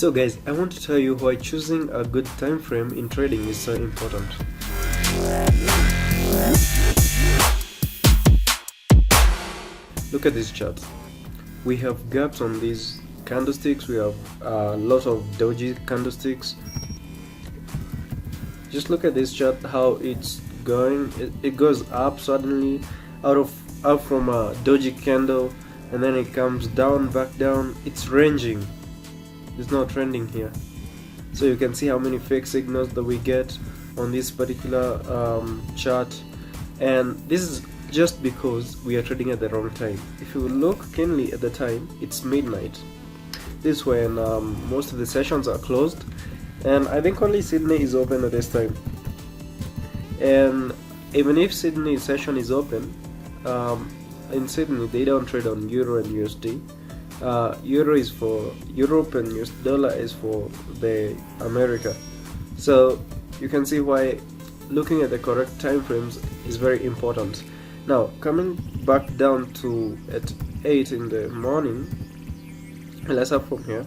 So guys, I want to tell you why choosing a good time frame in trading is so important. Look at this chart. We have gaps on these candlesticks. We have a lot of doji candlesticks. Just look at this chart, how it's going. It goes up suddenly up from a doji candle, and then it comes down, back down. It's ranging. There's no trending here. So you can see how many fake signals that we get on this particular chart, and this is just because we are trading at the wrong time. If you look keenly at the time, it's midnight. This is when most of the sessions are closed, and I think only Sydney is open at this time. And even if Sydney session is open, in Sydney they don't trade on Euro and USD. Euro is for Europe and US dollar is for the America. So you can see why looking at the correct time frames is very important. Now coming back down to at 8 in the morning, let's have from here.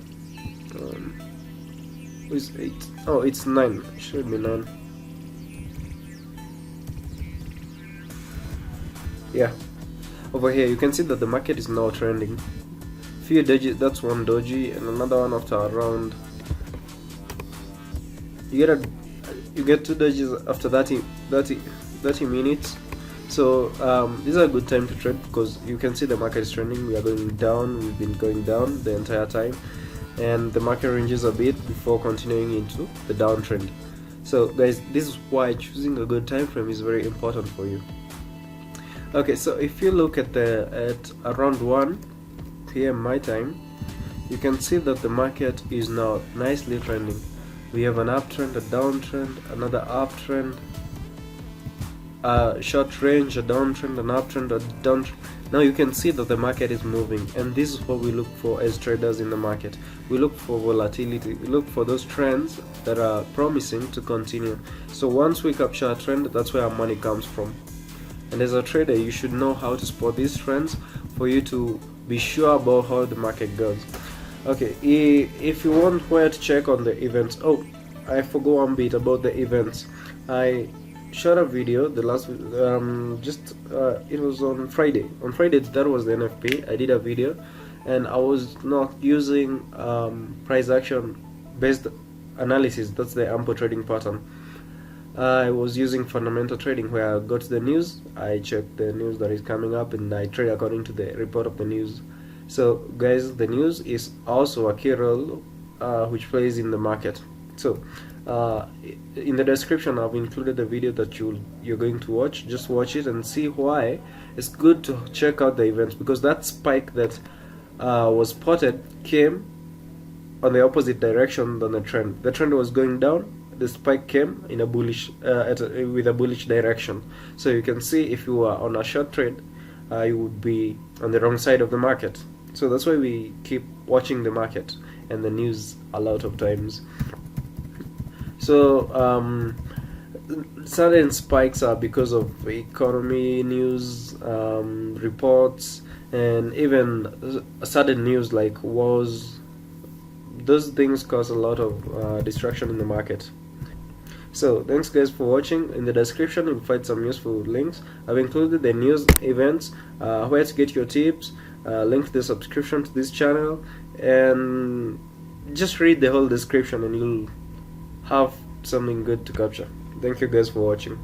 Who's 8? Oh, it's 9. It should be 9. Yeah, over here you can see that the market is now trending. Few doji, that's one doji, and another one after around. You get two dojis after 30 minutes. So this is a good time to trade because you can see the market is trending. We are going down. We've been going down the entire time, and the market ranges a bit before continuing into the downtrend. So guys, this is why choosing a good time frame is very important for you. Okay, so if you look at around 1 p.m. my time, you can see that the market is now nicely trending. We have an uptrend, a downtrend, another uptrend, a short range, a downtrend, an uptrend, a downtrend. Now you can see that the market is moving, and this is what we look for as traders in the market. We look for volatility. We look for those trends that are promising to continue. So once we capture a trend, that's where our money comes from. And as a trader, you should know how to spot these trends for you to be sure about how the market goes. Okay, if you want where to check on the events, oh, I forgot one bit about the events. I shot a video the last it was on Friday. On Friday, that was the NFP. I did a video, and I was not using price action based analysis. That's the ample trading pattern. I was using fundamental trading, where I got the news, I check the news that is coming up, and I trade according to the report of the news. So guys, the news is also a key role which plays in the market. So in the description I've included a video that you're going to watch. Just watch it and see why it's good to check out the events, because that spike that was spotted came on the opposite direction than the trend. The trend was going down, the spike came in a bullish with a bullish direction. So you can see if you are on a short trade, you would be on the wrong side of the market. So that's why we keep watching the market and the news a lot of times. So sudden spikes are because of economy news, reports, and even sudden news like wars. Those things cause a lot of distraction in the market. So thanks guys for watching. In the description you'll find some useful links. I've included the news, events, where to get your tips, link to the subscription to this channel, and just read the whole description and you'll have something good to capture. Thank you guys for watching.